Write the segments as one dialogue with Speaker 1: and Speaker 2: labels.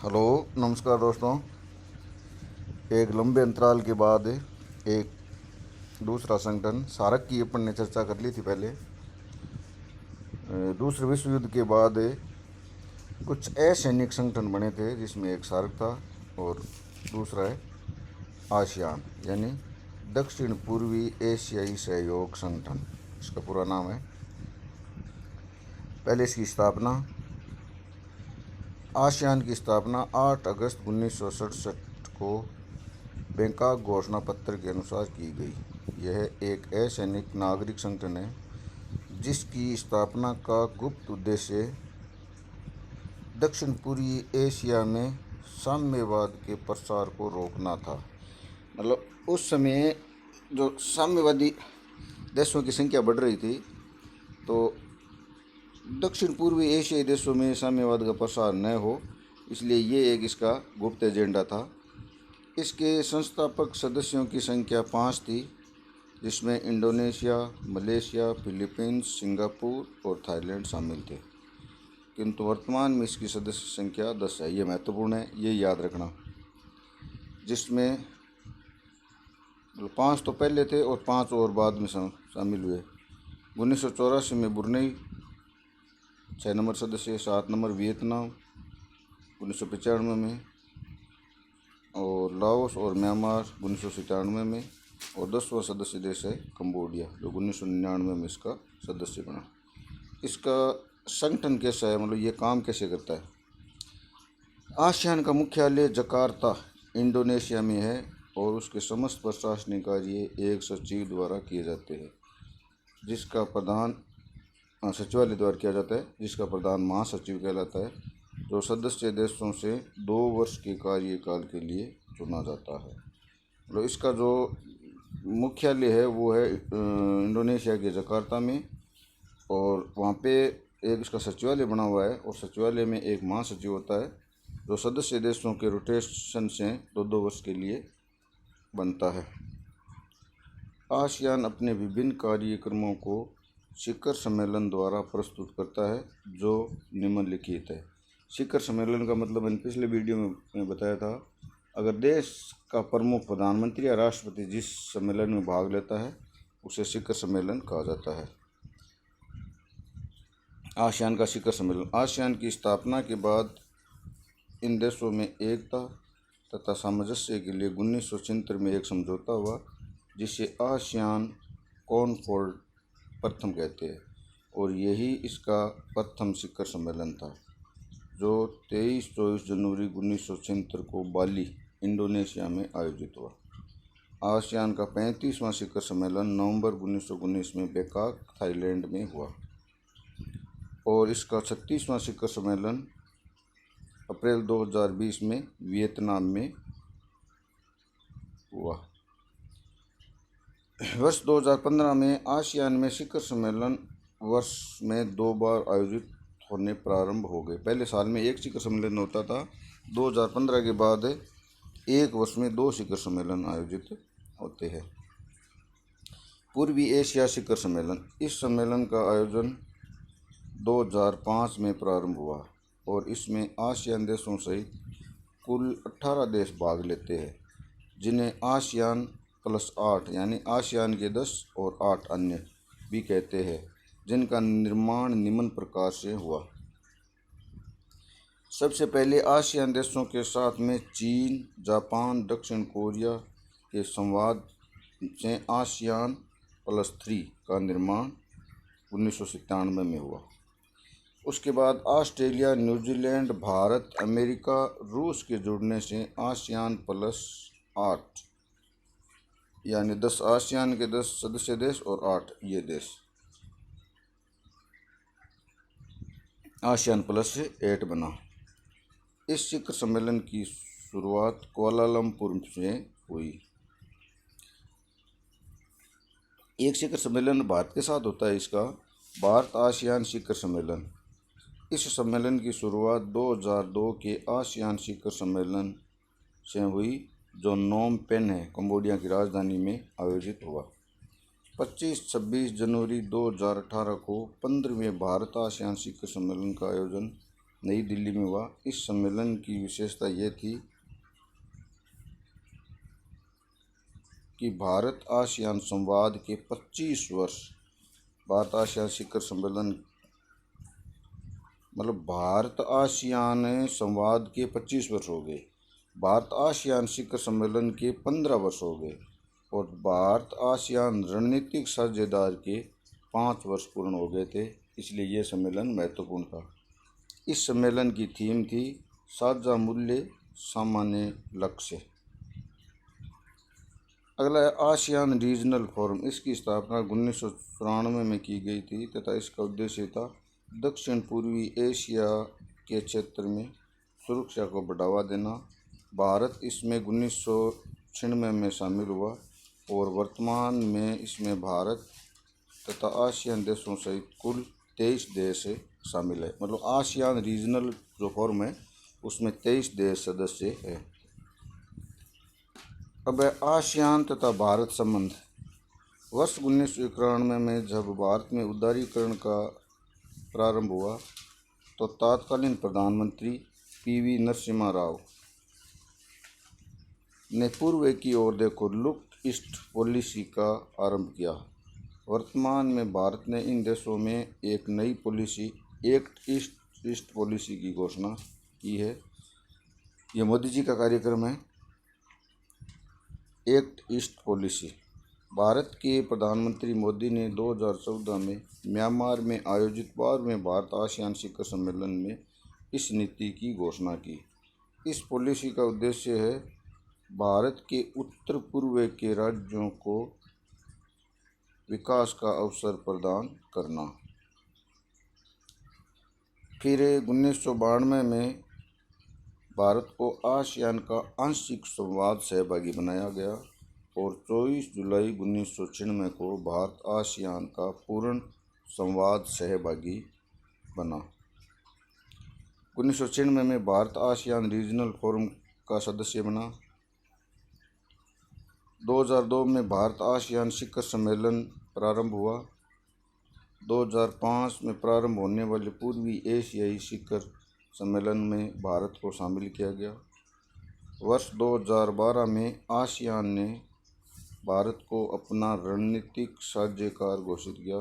Speaker 1: Hello, नमस्कार दोस्तों। एक लंबे अंतराल के बाद एक दूसरा संगठन सार्क की अपन ने चर्चा कर ली थी पहले। दूसरे विश्व युद्ध के बाद कुछ असैनिक संगठन बने थे जिसमें एक सार्क था और दूसरा है आसियान यानी दक्षिण पूर्वी एशियाई सहयोग संगठन, इसका पूरा नाम है। पहले इसकी स्थापना आसियान की स्थापना 8 अगस्त 1967 को बैंकॉक घोषणा पत्र के अनुसार की गई। यह एक असैनिक नागरिक संगठन है जिसकी स्थापना का गुप्त उद्देश्य दक्षिण पूर्वी एशिया में साम्यवाद के प्रसार को रोकना था। मतलब उस समय जो साम्यवादी देशों की संख्या बढ़ रही थी, तो दक्षिण पूर्वी एशियाई देशों में साम्यवाद का प्रसार न हो, इसलिए ये एक इसका गुप्त एजेंडा था। इसके संस्थापक सदस्यों की संख्या 5 थी, जिसमें इंडोनेशिया, मलेशिया, फिलीपींस, सिंगापुर और थाईलैंड शामिल थे। किंतु वर्तमान में इसकी सदस्य संख्या 10 है। ये महत्वपूर्ण है, ये याद रखना। जिसमें 5 तो पहले थे और 5 और बाद में शामिल हुए। 1984 में ब्रुनेई 6 नंबर सदस्य, 7 नंबर वियतनाम 1995 में, और लाओस और म्यांमार 1997 में, और 10वां सदस्य देश है कंबोडिया जो 1999 में इसका सदस्य बना। इसका संगठन कैसा है, मतलब ये काम कैसे करता है। आसियान का मुख्यालय जकार्ता इंडोनेशिया में है और उसके समस्त प्रशासनिक कार्य एक सचिव द्वारा किए जाते हैं, जिसका प्रधान सचिवालय द्वारा किया जाता है, जिसका प्रधान महासचिव कहलाता है, जो सदस्य देशों से 2 वर्ष के कार्यकाल के लिए चुना जाता है। मतलब इसका जो मुख्यालय है वो है इंडोनेशिया के जकार्ता में, और वहाँ पे एक इसका सचिवालय बना हुआ है, और सचिवालय में एक महासचिव होता है जो सदस्य देशों के रोटेशन से 2-2 वर्ष के लिए बनता है। आसियान अपने विभिन्न कार्यक्रमों को शिखर सम्मेलन द्वारा प्रस्तुत करता है, जो निम्नलिखित है। शिखर सम्मेलन का मतलब मैंने पिछले वीडियो में बताया था। अगर देश का प्रमुख प्रधानमंत्री या राष्ट्रपति जिस सम्मेलन में भाग लेता है उसे शिखर सम्मेलन कहा जाता है। आसियान का शिखर सम्मेलन। आसियान की स्थापना के बाद इन देशों में एकता तथा सामंजस्य के लिए 1976 में एक समझौता हुआ, जिसे आसियान कॉनकॉर्ड प्रथम कहते हैं, और यही इसका प्रथम शिखर सम्मेलन था, जो 23-24 जनवरी 1976 को बाली इंडोनेशिया में आयोजित हुआ। आसियान का 35वां शिखर सम्मेलन नवंबर 1919 में बैंकॉक थाईलैंड में हुआ, और इसका 36वां शिखर सम्मेलन अप्रैल 2020 में वियतनाम में हुआ। वर्ष 2015 में आसियान में शिखर सम्मेलन वर्ष में 2 बार आयोजित होने प्रारंभ हो गए। पहले साल में एक शिखर सम्मेलन होता था, 2015 के बाद एक वर्ष में 2 शिखर सम्मेलन आयोजित होते हैं। पूर्वी एशिया शिखर सम्मेलन। इस सम्मेलन का आयोजन 2005 में प्रारंभ हुआ, और इसमें आसियान देशों सहित कुल 18 देश भाग लेते हैं, जिन्हें आसियान प्लस 8 यानी आसियान के 10 और 8 अन्य भी कहते हैं, जिनका निर्माण निम्न प्रकार से हुआ। सबसे पहले आसियान देशों के साथ में चीन, जापान, दक्षिण कोरिया के संवाद से आसियान प्लस 3 का निर्माण 1997 में हुआ। उसके बाद ऑस्ट्रेलिया, न्यूजीलैंड, भारत, अमेरिका, रूस के जुड़ने से आसियान प्लस 8 यानी 10 आसियान के 10 सदस्य देश और 8 ये देश आसियान प्लस 8 बना। इस शिखर सम्मेलन की शुरुआत कुआलालंपुर से हुई। एक शिखर सम्मेलन भारत के साथ होता है, इसका भारत आसियान शिखर सम्मेलन। इस सम्मेलन की शुरुआत 2002 के आसियान शिखर सम्मेलन से हुई, जो नोम पेन है कंबोडिया की राजधानी में आयोजित हुआ। 25-26 जनवरी 2018 को 15वें भारत आसियान शिखर सम्मेलन का आयोजन नई दिल्ली में हुआ। इस सम्मेलन की विशेषता ये थी कि भारत आसियान संवाद के 25 वर्ष, भारत आसियान शिखर सम्मेलन मतलब भारत आसियान संवाद के 25 वर्ष हो गए, भारत आसियान शिखर सम्मेलन के 15 वर्ष हो गए और भारत आसियान रणनीतिक साझेदार के 5 वर्ष पूर्ण हो गए थे। इसलिए यह सम्मेलन महत्वपूर्ण था। इस सम्मेलन की थीम थी साझा मूल्य सामान्य लक्ष्य। अगला है आसियान रीजनल फोरम। इसकी स्थापना 1994 में की गई थी तथा इसका उद्देश्य था दक्षिण पूर्वी एशिया के क्षेत्र में सुरक्षा को बढ़ावा देना। भारत इसमें 1996 में शामिल हुआ और वर्तमान में इसमें भारत तथा आसियान देशों सहित कुल 23 देश शामिल है। मतलब आसियान रीजनल जो फोरम है उसमें 23 देश सदस्य है। अब है आसियान तथा भारत संबंध। वर्ष 1991 में जब भारत में उदारीकरण का प्रारंभ हुआ तो तत्कालीन प्रधानमंत्री पीवी नरसिम्हा राव ने पूर्व की ओर देखो लुक ईस्ट पॉलिसी का आरंभ किया। वर्तमान में भारत ने इन देशों में एक नई पॉलिसी एक्ट ईस्ट पॉलिसी की घोषणा की है। यह मोदी जी का कार्यक्रम है। एक्ट ईस्ट पॉलिसी भारत के प्रधानमंत्री मोदी ने 2014 में म्यांमार में आयोजित 12वें भारत आसियान शिखर सम्मेलन में इस नीति की घोषणा की। इस पॉलिसी का उद्देश्य है भारत के उत्तर पूर्व के राज्यों को विकास का अवसर प्रदान करना। फिर 1992 में भारत को आसियान का आंशिक संवाद सहभागी बनाया गया और 24 जुलाई 1996 को भारत आसियान का पूर्ण संवाद सहभागी बना। 1996 में भारत आसियान रीजनल फोरम का सदस्य बना। 2002 में भारत आसियान शिखर सम्मेलन प्रारंभ हुआ। 2005 में प्रारंभ होने वाले पूर्वी एशियाई शिखर सम्मेलन में भारत को शामिल किया गया। वर्ष 2012 में आसियान ने भारत को अपना रणनीतिक साझेदार घोषित किया।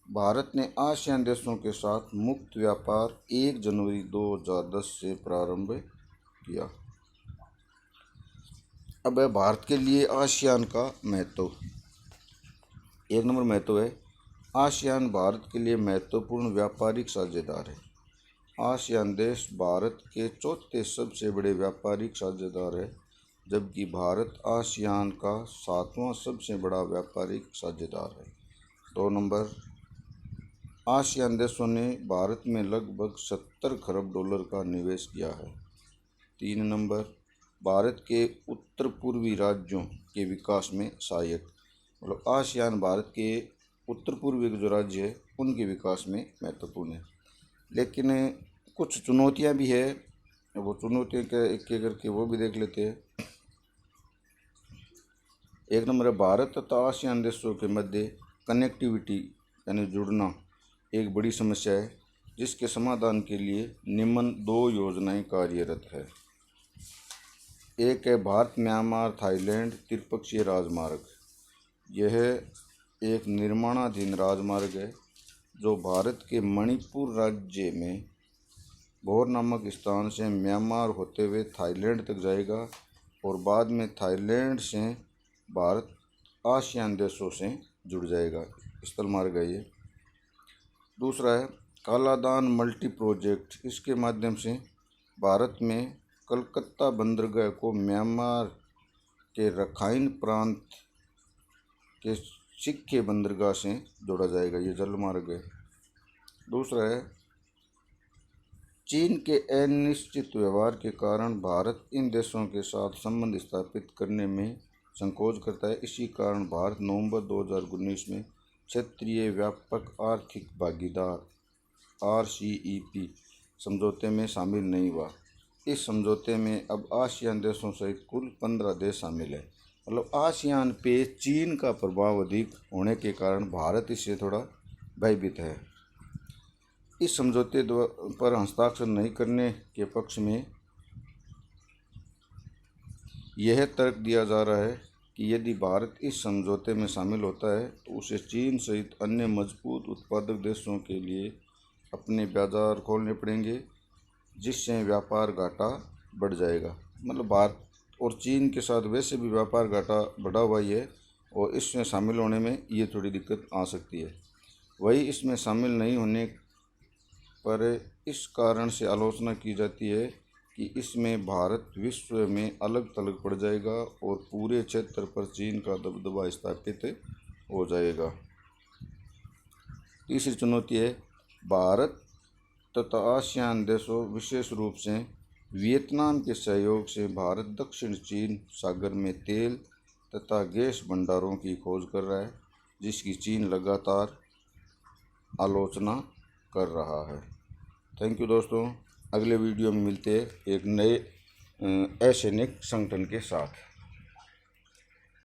Speaker 1: भारत ने आसियान देशों के साथ मुक्त व्यापार 1 जनवरी 2010 से प्रारंभ किया। अब है भारत के लिए आसियान का महत्व। 1 नंबर महत्व है आसियान भारत के लिए महत्वपूर्ण व्यापारिक साझेदार है। आसियान देश भारत के चौथे सबसे बड़े व्यापारिक साझेदार है, जबकि भारत आसियान का 7वां सबसे बड़ा व्यापारिक साझेदार है। 2 नंबर आसियान देशों ने भारत में लगभग 70 खरब डॉलर का निवेश किया है। 3 नंबर भारत के उत्तर पूर्वी राज्यों के विकास में सहायक। मतलब आसियान भारत के उत्तर पूर्वी के जो राज्य है उनके विकास में महत्वपूर्ण है। लेकिन कुछ चुनौतियां भी है, वो चुनौतियां क्या एक एक करके वो भी देख लेते हैं। 1 नंबर है भारत तथा आसियान देशों के मध्य कनेक्टिविटी यानी जुड़ना एक बड़ी समस्या है, जिसके समाधान के लिए निम्न 2 योजनाएं कार्यरत है। एक है भारत म्यांमार थाईलैंड त्रिपक्षीय राजमार्ग। यह एक निर्माणाधीन राजमार्ग है जो भारत के मणिपुर राज्य में भोर नामक स्थान से म्यांमार होते हुए थाईलैंड तक जाएगा और बाद में थाईलैंड से भारत आसियान देशों से जुड़ जाएगा। स्थल मार्ग है ये। दूसरा है कालादान मल्टी प्रोजेक्ट। इसके माध्यम से भारत में कलकत्ता बंदरगाह को म्यांमार के रखाइन प्रांत के सिक्के बंदरगाह से जोड़ा जाएगा। ये जल मार्ग है। दूसरा है चीन के अनिश्चित व्यवहार के कारण भारत इन देशों के साथ संबंध स्थापित करने में संकोच करता है। इसी कारण भारत नवंबर 2019 में क्षेत्रीय व्यापक आर्थिक भागीदार RCEP समझौते में शामिल नहीं हुआ। इस समझौते में अब आसियान देशों सहित कुल 15 देश शामिल है। मतलब आसियान पे चीन का प्रभाव अधिक होने के कारण भारत इससे थोड़ा भयभीत है। इस समझौते पर हस्ताक्षर नहीं करने के पक्ष में यह तर्क दिया जा रहा है कि यदि भारत इस समझौते में शामिल होता है तो उसे चीन सहित अन्य मजबूत उत्पादक देशों के लिए अपने बाजार खोलने पड़ेंगे, जिससे व्यापार घाटा बढ़ जाएगा। मतलब भारत और चीन के साथ वैसे भी व्यापार घाटा बढ़ा हुआ ही है और इसमें शामिल होने में ये थोड़ी दिक्कत आ सकती है। वही इसमें शामिल नहीं होने पर इस कारण से आलोचना की जाती है कि इसमें भारत विश्व में अलग थलग पड़ जाएगा और पूरे क्षेत्र पर चीन का दबदबा स्थापित हो जाएगा। तीसरी चुनौती है भारत तथा आसियान देशों, विशेष रूप से वियतनाम के सहयोग से भारत दक्षिण चीन सागर में तेल तथा गैस भंडारों की खोज कर रहा है, जिसकी चीन लगातार आलोचना कर रहा है। थैंक यू दोस्तों, अगले वीडियो में मिलते हैं एक नए असैनिक संगठन के साथ।